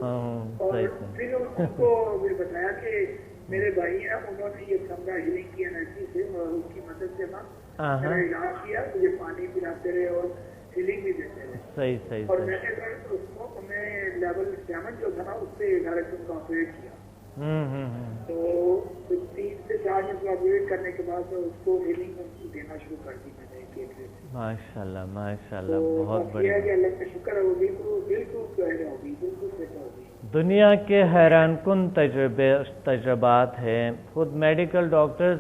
اور پھر ان کو بتایا کہ میرے بھائی ہیں, انہوں نے یہ سمدہ ہیلنگ کی انرجی سے اور اس کی مدد سے نا میرا علاج کیا. مجھے پانی پلاتے رہے اور ہیلنگ بھی دیتے رہے. صحیح صحیح. اور میں نے اس کو میں لیول 7 جو تھا نا اس سے ڈائریکٹ ان کو آپریٹ کیا. تو 3 سے 4 منٹ آپریٹ کرنے کے بعد اس کو ہیلنگ دینا شروع کر دی میں نے. ماشاء اللہ ماشاء اللہ, بہت بڑھیا. اللہ کا شکر ہے, وہ بالکل کلیئر ہوگی, بالکل فٹ ہوگی. دنیا کے حیران کن تجربات ہیں. خود میڈیکل ڈاکٹرز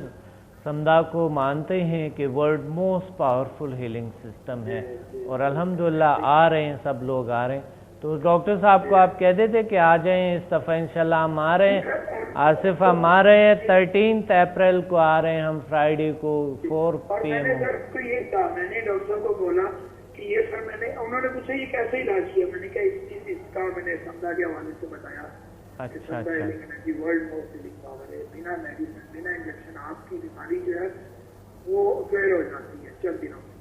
سمدہ کو مانتے ہیں کہ world most powerful healing system ہے, اور الحمدللہ آ رہے ہیں, سب لوگ آ رہے ہیں. تو ڈاکٹر صاحب کو آپ کہہ دیتے کہ آ جائیں اس دفعہ انشاءاللہ ہم آ رہے ہیں. آصف ہم آ رہے ہیں 13 اپریل کو آ رہے ہیں ہم, فرائیڈے کو 4 PM. میں نے ڈاکٹر کو بولا کہ یہ سر میں نے, انہوں نے پوچھا یہ کیسے علاج کیا. میں نے کہا اس کا میں نے سمدہ کے حوالے سے بتایا. اچھا اچھا. ورلڈ موسٹ ہیلنگ پاور ہے, بنا میڈیسن بنا انجیکشن آپ کی بیماری جو ہے وہ کلیئر ہو جاتی ہے چند دنوں میں.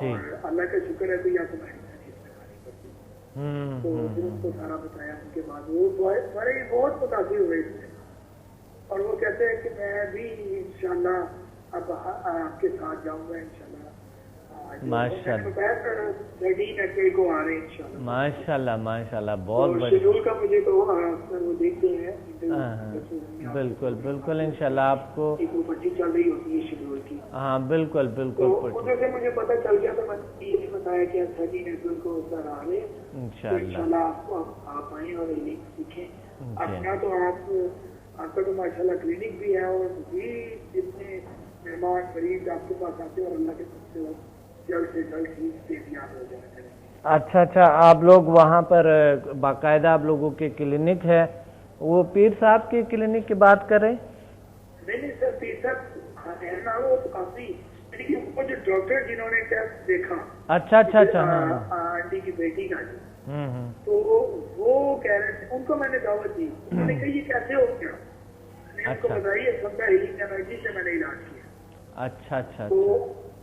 اور اللہ کا شکر ہے تو آپ کو تو ان کو سارا بتایا. ان کے بعد وہ بڑے بہت متاثر ہوئے اس سے, اور وہ کہتے ہیں کہ میں بھی انشاءاللہ اب آپ کے ساتھ جاؤں گا انشاءاللہ. ماشاء اللہ ماشاء اللہ ماشاء اللہ, بہت بڑھیا. شیڈول کا مجھے تو وہ دیکھتے ہیں. بالکل بالکل انشاءاللہ آپ کو پٹی چل رہی ہوتی ہے شیڈول کی. ہاں بالکل بالکل. ادھر سے مجھے پتا چل گیا تو میں نے یہ بتایا کہ 13 اپریل کو سر آ رہے انشاءاللہ آپ آئیں اور سیکھیں. اپنا تو آپ کا تو ماشاء اللہ کلینک بھی ہے, اور بھی جتنے مہمان مریض آپ کے پاس آتے ہیں, اور اللہ کے سے جلد سے جلد ٹھیک صحتیاب ہو جانا چاہیے. اچھا اچھا. آپ لوگ وہاں پر باقاعدہ آپ لوگوں کے کلینک ہے, وہ پیر صاحب کی کلینک کی بات کر رہے ہیں؟ نہیں سر, پیر صاحب ہے نا وہ تو کافی, لیکن وہ جو ڈاکٹر جنہوں نے ٹیسٹ دیکھا. اچھا اچھا اچھا. آنٹی کی بیٹی کا تو وہ کہہ رہے تھے, ان کو میں نے دعوت دی. انہوں نے کہا یہ کیسے ہو گیا, میں نے ان کو بتائی سمدہ ہیلنگ انرجی سے میں نے علاج کیا. اچھا اچھا. تو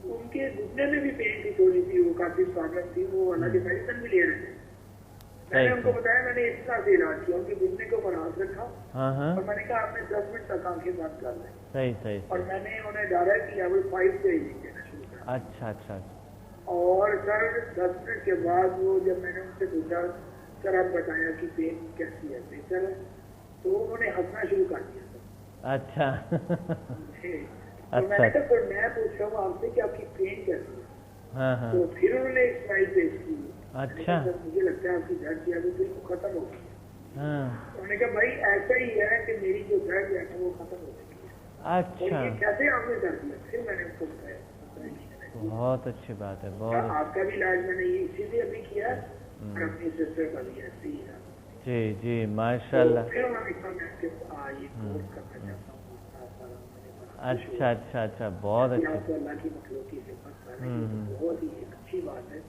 ان کے گھٹنے میں بھی پین تھی تھوڑی سی, وہ کافی پرابلم تھی, وہ اللہ کی میڈیسن بھی لے رہے تھے. میں نے ان کو بتایا میں نے اس طرح سے علاج کیا. ان کے گھٹنے کے اوپر ہاتھ رکھا اور میں نے کہا آپ نے 10 منٹ تک آنکھیں بند کر لیں. صحیح صحیح. اور میں نے انہیں ڈائریکٹ لیول 5 سے ہیلنگ دینا شروع کیا. اچھا اچھا. اور سر 10 منٹ کے بعد وہ جب میں نے ان سے پوچھا سر آپ بتایا کہ پین کیسی ہے بہتر ہے تو انہوں نے ہنسنا شروع کر دیا سر. اچھا تو میں نے کہا سر میں پوچھ رہا ہوں آپ سے کہ آپ کی پین کیسی ہے. ہاں تو پھر انہوں نے اسمائل پیش کی. اچھا مجھے لگتا ہے آپ کی درد کی عادت بالکل ختم ہو گئی. ہاں انہوں نے کہا بھائی ایسا ہی ہے کہ میری جو درد ہے وہ ختم ہو چکی ہے. اچھا یہ کیسے آپ نے کر دیا؟ پھر میں نے ان کو بتایا بہت اچھی بات ہے. بہت آپ کا بھی علاج میں نے اسی سے ابھی کیا اور اپنی سسٹر کا بھی ایسے ہی ہے. جی جی ماشاء اللہ. پھر انہوں نے کہا میں آپ کے یہ کورس کرنا چاہتا ہوں. اچھا اچھا اچھا بہت اچھا. اللہ کی مخلوق کی خدمت کر رہی ہے بہت ہی اچھی بات ہے.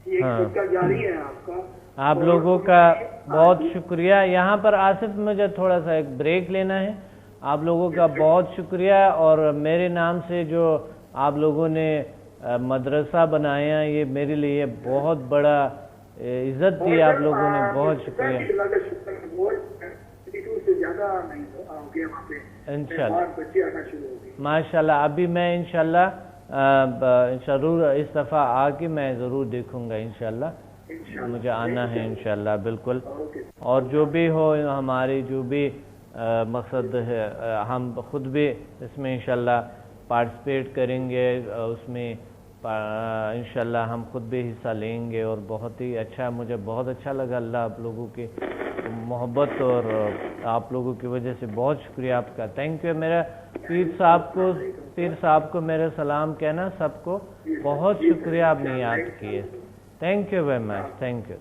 یہ ایک کا جاری ہے آپ کا. آپ لوگوں کا بہت شکریہ. یہاں پر آصف مجھے تھوڑا سا ایک بریک لینا ہے. آپ لوگوں کا بہت شکریہ. اور میرے نام سے جو آپ لوگوں نے مدرسہ بنایا یہ میرے لیے بہت بڑا عزت دی آپ لوگوں نے. بہت شکریہ. انشاءاللہ ماشاء اللہ. ابھی میں انشاءاللہ ضرور اس دفعہ آ کے میں ضرور دیکھوں گا. انشاءاللہ مجھے آنا ہے انشاءاللہ بالکل. اور جو بھی ہو ہماری جو بھی مقصد ہے ہم خود بھی اس میں انشاءاللہ پارٹیسپیٹ کریں گے. اس میں انشاءاللہ ہم خود بھی حصہ لیں گے. اور بہت ہی اچھا مجھے بہت اچھا لگا. اللہ آپ لوگوں کی محبت اور آپ لوگوں کی وجہ سے بہت شکریہ آپ کا. Thank you. میرا پیر صاحب کو میرا سلام کہنا سب کو. بہت شکریہ آپ نے یاد کیے. Thank you very much. Thank you.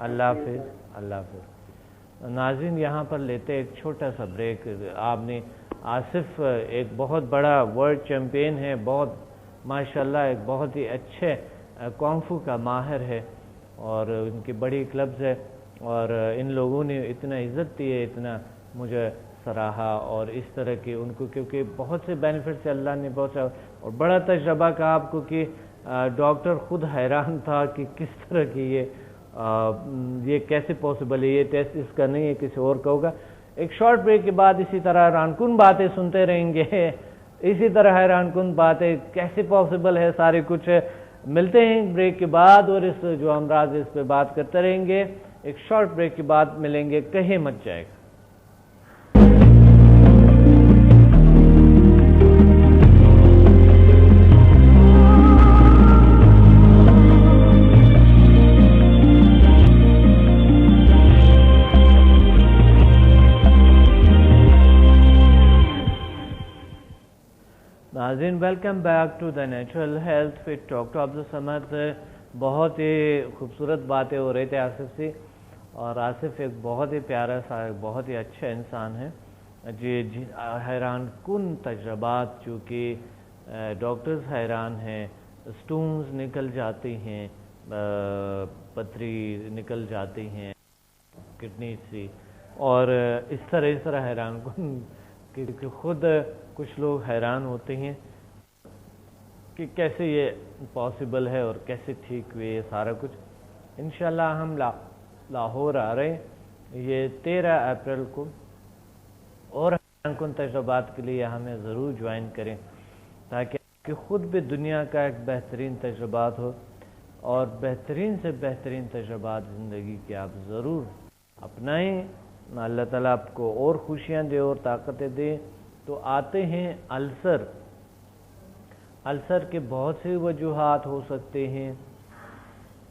اللہ حافظ. اللہ حافظ. ناظرین یہاں پر لیتے ایک چھوٹا سا بریک. آپ نے آصف ایک بہت بڑا ورلڈ چیمپئن ہے. بہت ماشاءاللہ ایک بہت ہی اچھے کونگ فو کا ماہر ہے. اور ان کی بڑی کلبز ہے. اور ان لوگوں نے اتنا عزت دی ہے اتنا مجھے سراہا. اور اس طرح کی ان کو کیونکہ بہت سے بینیفٹس اللہ نے بہت سا اور بڑا تجربہ کہا آپ کو کہ ڈاکٹر خود حیران تھا کہ کس طرح کی یہ کیسے پاسبل ہے. یہ ٹیسٹ اس کا نہیں ہے کسی اور کا ہوگا. ایک شارٹ بریک کے بعد اسی طرح حیران کن باتیں سنتے رہیں گے. اسی طرح حیران کن باتیں کیسے پاسبل ہے سارے کچھ. ملتے ہیں بریک کے بعد اور اس جو امراض اس پہ بات کرتے رہیں گے. ایک شارٹ بریک کے بعد ملیں گے. کہیں مت جائے گا. ناظرین welcome back to the natural health fit talk. To Abdus Samad. بہت ہی خوبصورت باتیں ہو رہے تھے آصف سے. اور آصف ایک بہت ہی پیارا سا بہت ہی اچھا انسان ہے. جی حیران کن تجربات چونکہ ڈاکٹرز حیران ہیں. سٹونز نکل جاتی ہیں پتھری نکل جاتی ہیں کڈنی سے. اور اس طرح حیران کن کہ خود کچھ لوگ حیران ہوتے ہیں کہ کیسے یہ پاسبل ہے اور کیسے ٹھیک ہوئے یہ سارا کچھ. انشاءاللہ ہم لاہور آ رہے ہیں یہ 13 اپریل کو. اور حیران کن تجربات کے لیے ہمیں ضرور جوائن کریں تاکہ خود بھی دنیا کا ایک بہترین تجربات ہو. اور بہترین سے بہترین تجربات زندگی کے آپ ضرور اپنائیں. اللہ تعالیٰ آپ کو اور خوشیاں دے اور طاقتیں دے. تو آتے ہیں السر. السر کے بہت سے وجوہات ہو سکتے ہیں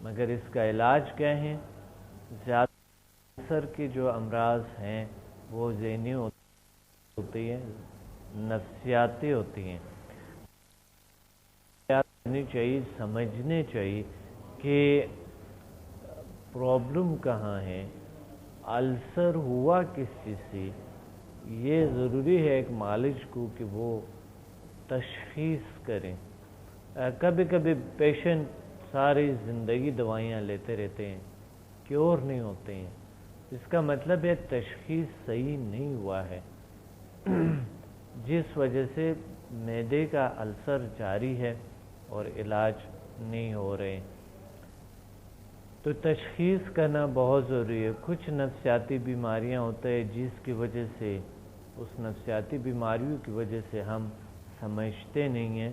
مگر اس کا علاج کیا ہے؟ زیادہ السر کے جو امراض ہیں وہ ذہنی ہوتی ہیں نفسیاتی ہوتی ہیں. چاہیے سمجھنے چاہیے کہ پرابلم کہاں ہے, السر ہوا کس چیز سے. یہ ضروری ہے ایک معالج کو کہ وہ تشخیص کریں. کبھی کبھی پیشنٹ ساری زندگی دوائیاں لیتے رہتے ہیں, کیور نہیں ہوتے ہیں. اس کا مطلب ہے تشخیص صحیح نہیں ہوا ہے, جس وجہ سے معدے کا السر جاری ہے اور علاج نہیں ہو رہے. تو تشخیص کرنا بہت ضروری ہے. کچھ نفسیاتی بیماریاں ہوتے ہیں جس کی وجہ سے اس نفسیاتی بیماریوں کی وجہ سے ہم سمجھتے نہیں ہیں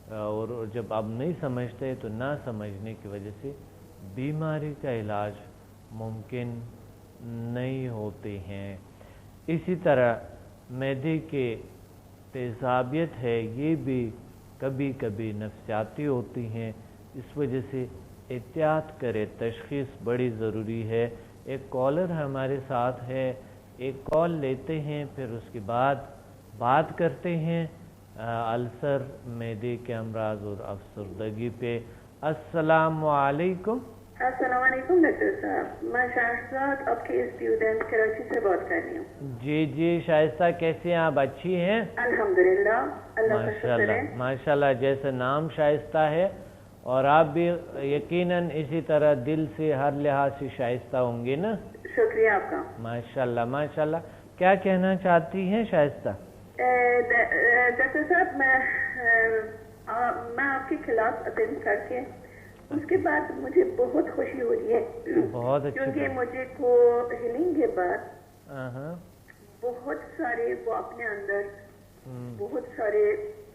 اور جب آپ نہیں سمجھتے تو نہ سمجھنے کی وجہ سے بیماری کا علاج ممکن نہیں ہوتے ہیں۔ اسی طرح معدے کے تیزابیت ہے، یہ بھی کبھی کبھی نفسیاتی ہوتی ہیں، اس وجہ سے احتیاط کرے، تشخیص بڑی ضروری ہے۔ ایک کالر ہمارے ساتھ ہے، ایک کال لیتے ہیں، پھر اس کے بعد بات کرتے ہیں السر، معدے کے امراض اور افسردگی پہ۔ السلام علیکم۔ السلام علیکم ڈاکٹر صاحب، میں شائستہ آپ کے اسٹوڈنٹ کراچی سے بات کر رہی ہوں۔ جی جی شائستہ، کیسے ہیں آپ؟ اچھی ہیں؟ الحمدللہ، اللہ کا ماشاء شکر ہے۔ اللہ ماشاء اللہ، جیسے نام شائستہ ہے اور آپ بھی یقیناً اسی طرح دل سے ہر لحاظ سے شائستہ ہوں گے نا؟ شکریہ آپ کا۔ ماشاء اللہ ماشاء اللہ، کیا کہنا چاہتی ہیں شائستہ؟ ڈاکٹر صاحب، میں آپ کے خلاف اٹینڈ کر کے اس کے بعد مجھے بہت خوشی ہو رہی ہے، بہت اچھی کیونکہ مجھے کو ہیلنگ کے بعد بہت سارے وہ اپنے اندر بہت سارے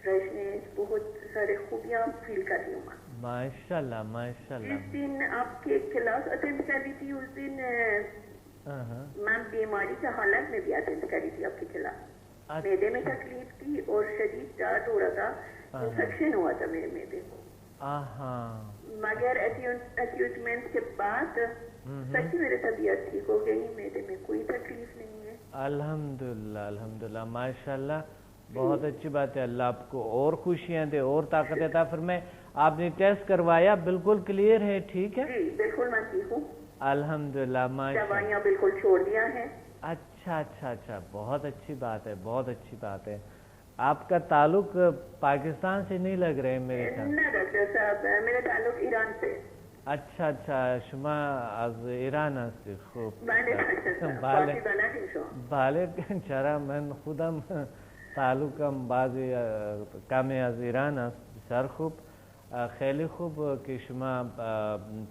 فریشنس، بہت سارے خوبیاں فیل کر رہی ہوں۔ ماشاء اللہ ماشاء اللہ۔ جس دن آپ کے کلاس اٹینڈ کر رہی تھی اس دن میں بیماری کا حالت میں بھی اٹینڈ کر رہی تھی آپ کی کلاس۔ معدے میں تکلیف تھی اور شدید درد ہو رہا تھا، انفیکشن ہوا تھا میرے معدے کو، مگر اکیوٹمنٹ کے بعد سچی میری طبیعت ٹھیک ہو گئی، معدے میں کوئی تکلیف نہیں ہے۔ الحمدللہ الحمدللہ، ماشاء اللہ، بہت اچھی بات ہے۔ اللہ آپ کو اور خوشیاں دے اور طاقت عطا فرمائے۔ آپ نے ٹیسٹ کروایا؟ بالکل کلیئر ہے؟ ٹھیک ہے جی بالکل، میں ٹھیک ہوں الحمدللہ، ماشاء اللہ۔ دوائیاں بالکل چھوڑ دیا ہے۔ اچھا اچھا اچھا، بہت اچھی بات ہے، بہت اچھی بات ہے۔ آپ کا تعلق پاکستان سے نہیں لگ رہے میرے خیال؟ نہ ڈاکٹر صاحب، میرا تعلق ایران سے۔ اچھا اچھا، شما از ایران هستی؟ خوب. بله ڈاکٹر صاحب، فارسی بلدین شما؟ بله چرا، من خودم تعلقم بعضی کمی از ایران است. بسیار خوب، خیلی خوب که شما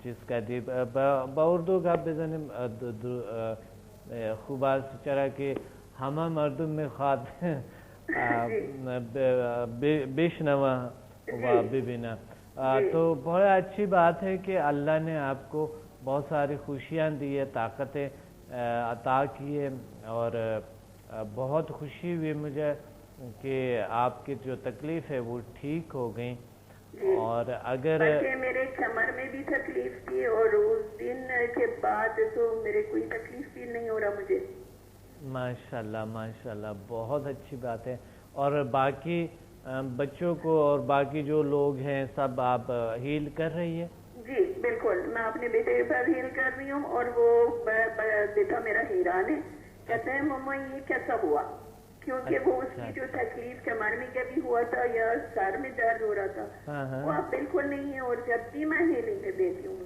چیز کردی. با اردو گپ بزنیم خوب است، چرا که همه مردم میخواد بشنوه و ببینه. تو بہت اچھی بات ہے کہ اللہ نے آپ کو بہت ساری خوشیاں دی ہے، طاقتیں عطا کی ہے، اور بہت خوشی ہوئی مجھے کہ آپ کی جو تکلیف ہے وہ ٹھیک ہو گئی۔ اور اگر میرے کمر میں بھی تکلیف تھی اور اس دن کے بعد تو میرے کوئی تکلیف بھی نہیں ہو رہا مجھے۔ ماشاءاللہ ماشاءاللہ، بہت اچھی بات ہے۔ اور باقی بچوں کو اور باقی جو لوگ ہیں سب آپ ہیل کر رہی ہے؟ جی بالکل، میں اپنے بیٹے پر ہیل کر رہی ہوں، اور وہ بیٹا میرا حیران ہے، کہتے ہیں مما یہ کیسا ہوا، کیونکہ وہ اس کی جو تکلیف کمر میں کبھی ہوا تھا یا سر میں درد ہو رہا تھا وہ اب بالکل نہیں ہے، اور جب بھی میں ہیلنگ پہ دیتی ہوں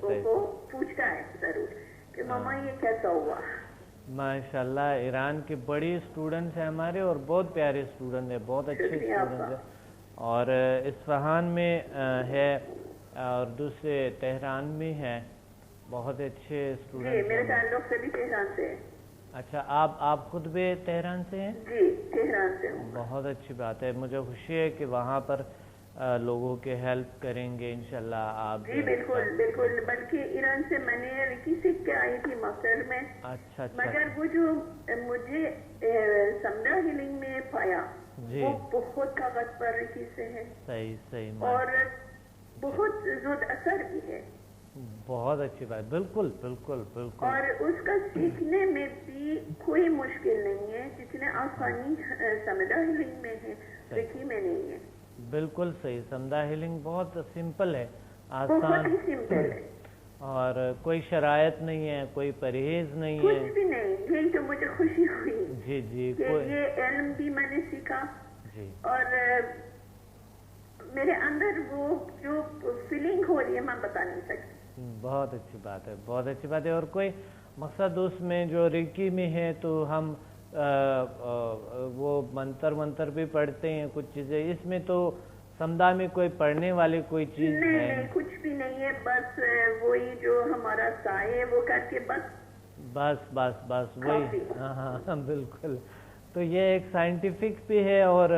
وہ پوچھتا ہے ضرور کہ مما یہ کیسا ہوا۔ ماشاءاللہ، ایران کے بڑی اسٹوڈنٹس ہیں ہمارے، اور بہت پیارے اسٹوڈنٹ ہیں، بہت اچھے اسٹوڈنٹس ہیں، اور اصفہان میں ہے اور دوسرے تہران میں ہے، بہت اچھے اسٹوڈنٹ ہیں۔ میرے تعلق سے بھی تہران سے ہے۔ اچھا، آپ خود بھی تہران سے ہیں؟ جی تہران سے ہوں۔ بہت اچھی بات ہے، مجھے خوشی ہے کہ وہاں پر لوگوں کے ہیلپ کریں گے انشاءاللہ آپ۔ جی بالکل بالکل، بلکہ ایران سے میں نے رکی سیکھ کے آئی تھی ماسٹر میں۔ اچھا، مگر وہ جو مجھے سمدہ ہیلنگ میں پایا وہ بہت طاقت پر رکی سے ہے، صحیح، اور بہت زود اثر بھی ہے۔ بہت اچھی بات، بالکل بالکل بالکل۔ اور اس کا سیکھنے میں بھی کوئی مشکل نہیں ہے، جتنے آسانی سمدہ ہیلنگ میں ہے رکی میں نہیں ہے۔ بالکل صحیح، سمدہ ہیلنگ بہت سمپل ہے، بہت آسان ہی سمپل ہے، اور کوئی شرائط نہیں ہے، کوئی پرہیز نہیں ہے، کچھ بھی نہیں۔ یہی تو مجھے خوشی ہوئی جی کہ یہ علم بھی میں نے سیکھا، جی، اور میرے اندر وہ جو فیلنگ ہو رہی ہے میں بتا نہیں سکتی۔ بہت اچھی بات ہے، بہت اچھی بات ہے۔ اور کوئی مقصد اس میں جو ریکی میں ہے تو ہم وہ منتر بھی پڑھتے ہیں کچھ چیزیں، اس میں تو سمدہ میں کوئی پڑھنے والی کوئی چیز ہے نہیں، کچھ بھی نہیں ہے، بس وہی جو ہمارا سائے وہ کر کے بس وہی۔ ہاں بالکل۔ تو یہ ایک سائنٹیفک بھی ہے اور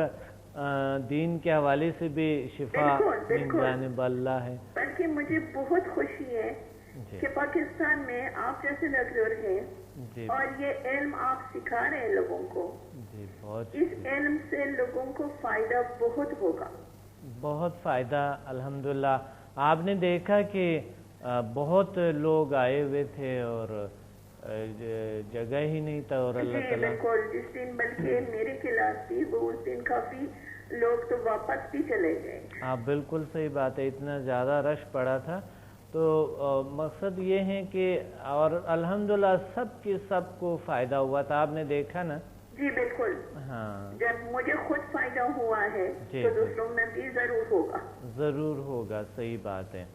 دین کے حوالے سے بھی شفا من جانب اللہ ہے. بلکہ مجھے بہت خوشی ہے کہ پاکستان میں آپ جیسے ڈاکٹر ہیں اور یہ علم آپ سکھا رہے ہیں لوگوں کو. اس علم سے لوگوں کو فائدہ بہت ہوگا, بہت فائدہ. الحمدللہ آپ نے دیکھا کہ بہت لوگ آئے ہوئے تھے اور جگہ ہی نہیں تھا, اور اللہ تعالیٰ بالکل جس دن بلکہ میری کلاس تھی وہ اس دن کافی لوگ تو واپس بھی چلے گئے. ہاں بالکل صحیح بات ہے, اتنا زیادہ رش پڑا تھا. تو مقصد یہ ہے کہ اور الحمدللہ سب کو فائدہ ہوا تھا. آپ نے دیکھا نا. جی بالکل. ہاں جب مجھے خود فائدہ ہوا ہے تو دوسروں میں بھی ضرور ہوگا. ضرور ہوگا, صحیح بات ہے.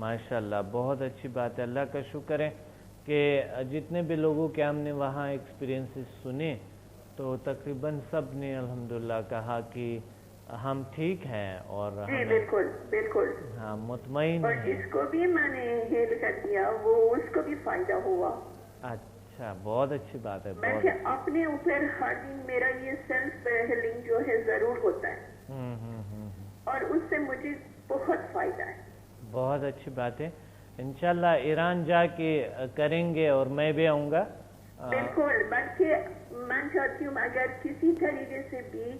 ماشاءاللہ بہت اچھی بات ہے. اللہ کا شکر ہے کہ جتنے بھی لوگوں کے ہم نے وہاں ایکسپیرینسز سنے تو تقریباً سب نے الحمدللہ کہا کہ ہم ٹھیک ہیں اور جی بالکل بالکل ہاں مطمئن اور جس کو بھی میں نے ہیل کر دیا وہ اس کو بھی فائدہ ہوا. اچھا بہت اچھی بات ہے. بلکہ اپنے اوپر ہر دن میرا یہ سیلف ہیلنگ جو ہے ضرور ہوتا ہے اور اس سے مجھے بہت فائدہ ہے. بہت اچھی بات ہے. انشاءاللہ ایران جا کے کریں گے اور میں بھی آؤں گا. بالکل, بلکہ میں چاہتی ہوں اگر کسی طریقے سے بھی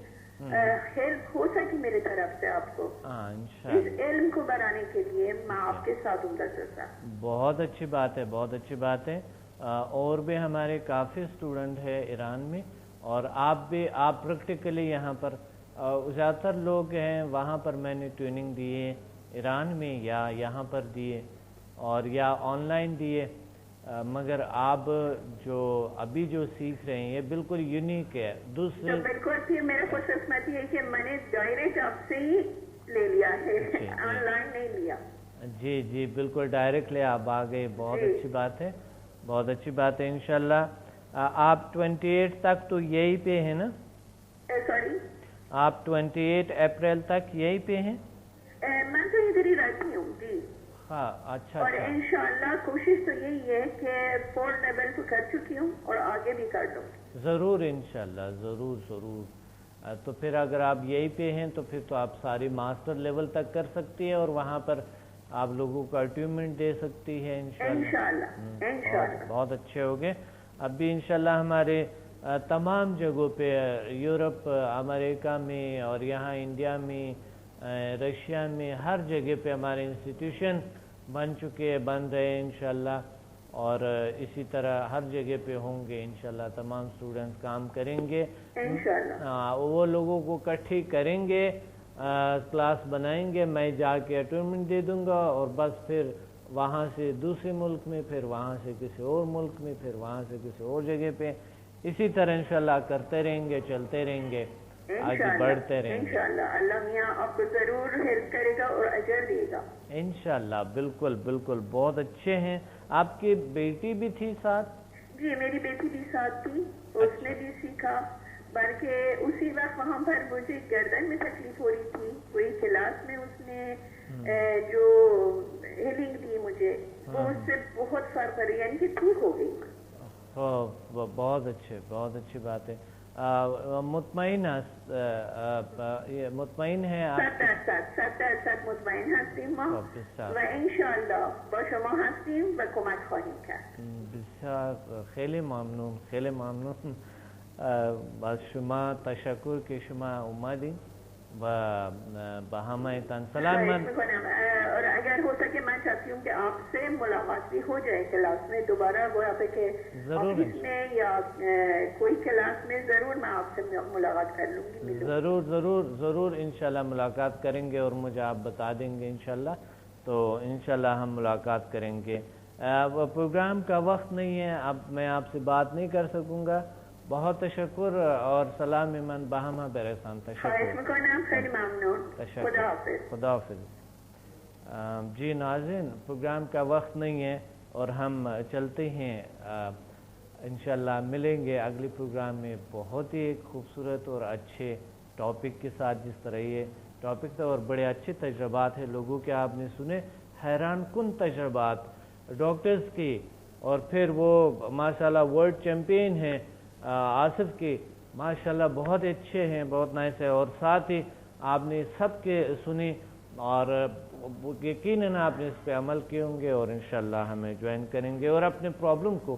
ہیلپ ہو سکے میرے طرف سے آپ کو اس علم کو بڑھانے کے لیے میں آپ کے ساتھ ہوں گا. بہت اچھی بات ہے, بہت اچھی بات ہے. اور بھی ہمارے کافی اسٹوڈنٹ ہیں ایران میں, اور آپ پریکٹیکلی یہاں پر زیادہ تر لوگ ہیں وہاں پر میں نے ٹریننگ دیے ایران میں یا یہاں پر دیے اور یا آن لائن دیے, مگر آپ جو ابھی جو سیکھ رہے ہیں یہ بالکل یونیک ہے. دوسرے بالکل پھر میرے کو قسمت یہ کہ میں نے ڈائریکٹ آپ سے ہی لے لیا ہے, آن لائن نہیں لیا. جی جی بالکل ڈائریکٹلی آپ آ گئے. بہت اچھی بات ہے, بہت اچھی بات ہے. انشاءاللہ آپ 28 تک تو یہی پہ ہیں نا؟ سوری آپ 28 اپریل تک یہی پہ ہیں؟ میں تو ادھر ہی رہتی ہوں. جی ہاں اچھا. اور انشاءاللہ کوشش تو یہی ہے کہ 4 لیول تو کر چکی ہوں اور آگے بھی کر دوں. ضرور انشاءاللہ, ضرور ضرور. تو پھر اگر آپ یہی پہ ہیں تو پھر تو آپ ساری ماسٹر لیول تک کر سکتی ہے اور وہاں پر آپ لوگوں کو اٹیومنٹ دے سکتی ہے انشاءاللہ. بہت اچھے ہو گئے. اب بھی انشاءاللہ ہمارے تمام جگہوں پہ یورپ, امریکہ میں اور یہاں انڈیا میں, رشیا میں, ہر جگہ پہ ہمارے انسٹیٹیوشن بن چکے ہیں, بن رہے ہیں انشاءاللہ, اور اسی طرح ہر جگہ پہ ہوں گے انشاءاللہ. تمام اسٹوڈنٹس کام کریں گے انشاءاللہ. وہ لوگوں کو اکٹھی کریں گے, کلاس بنائیں گے, میں جا کے اٹیومنٹ دے دوں گا اور بس پھر وہاں سے دوسرے ملک میں, پھر وہاں سے کسی اور ملک میں, پھر وہاں سے کسی اور جگہ پہ, اسی طرح انشاءاللہ کرتے رہیں گے, چلتے رہیں گے, آگے بڑھتے رہیں گے انشاءاللہ. اللہ میاں آپ کو ضرور ہیلپ کرے گا اور اجر دے گا انشاءاللہ. بالکل بالکل, بہت اچھے ہیں. آپ کی بیٹی بھی تھی ساتھ؟ جی میری بیٹی بھی ساتھ تھی, اس نے بھی سیکھا. بلکہ اسی وقت وہاں پر مجھے گردن میں تکلیف ہو رہی تھی, کوئی کلاس میں اس نے جو ہیلنگ دی مجھے وہ اس سے بہت فرق پڑی, یعنی کہ ٹھیک ہو گئی. بہت اچھے, بہت اچھی بات ہے. مطمئن مطمئن ہے صد مطمئن هستیم ما و انشاءالله با شما هستیم و کمک خواهیم کرد. بسیار خیلی ممنون, خیلی ممنون. از شما تشکر که شما اومدین و با همه تن سلام. من اور اگر ہو سکے میں چاہتی ہوں کہ آپ سے ملاقات بھی ہو جائے کلاس میں دوبارہ, وہ آپ کے آفس میں یا کوئی کلاس میں, ضرور میں آپ سے ملاقات کر لوں گی. ضرور ضرور ضرور انشاءاللہ ملاقات کریں گے اور مجھے آپ بتا دیں گے انشاءاللہ, تو انشاءاللہ ہم ملاقات کریں گے. پروگرام کا وقت نہیں ہے, اب میں آپ سے بات نہیں کر سکوں گا. بہت تشکر اور سلام من بہما برسان. تشکر, خیلی ممنون. خدا حافظ. خدا حافظ. جی ناظرین, پروگرام کا وقت نہیں ہے اور ہم چلتے ہیں. انشاءاللہ ملیں گے اگلی پروگرام میں بہت ہی ایک خوبصورت اور اچھے ٹاپک کے ساتھ. جس طرح یہ ٹاپک تھا اور بڑے اچھے تجربات ہیں لوگوں کے, آپ نے سنے, حیران کن تجربات ڈاکٹرز کی, اور پھر وہ ماشاءاللہ ورلڈ چیمپئن ہیں آصف کی, ماشاءاللہ بہت اچھے ہیں، بہت نائس ہے، اور ساتھ ہی آپ نے سب کے سنی اور یقیناً آپ نے اس پہ عمل کیے ہوں گے، اور انشاءاللہ ہمیں جوائن کریں گے اور اپنے پرابلم کو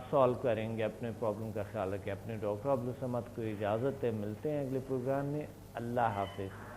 سالو کریں گے، اپنے پرابلم کا خیال رکھیں۔ اپنے ڈاکٹر عبدالصمد کو اجازت ہے، ملتے ہیں اگلے پروگرام میں، اللہ حافظ۔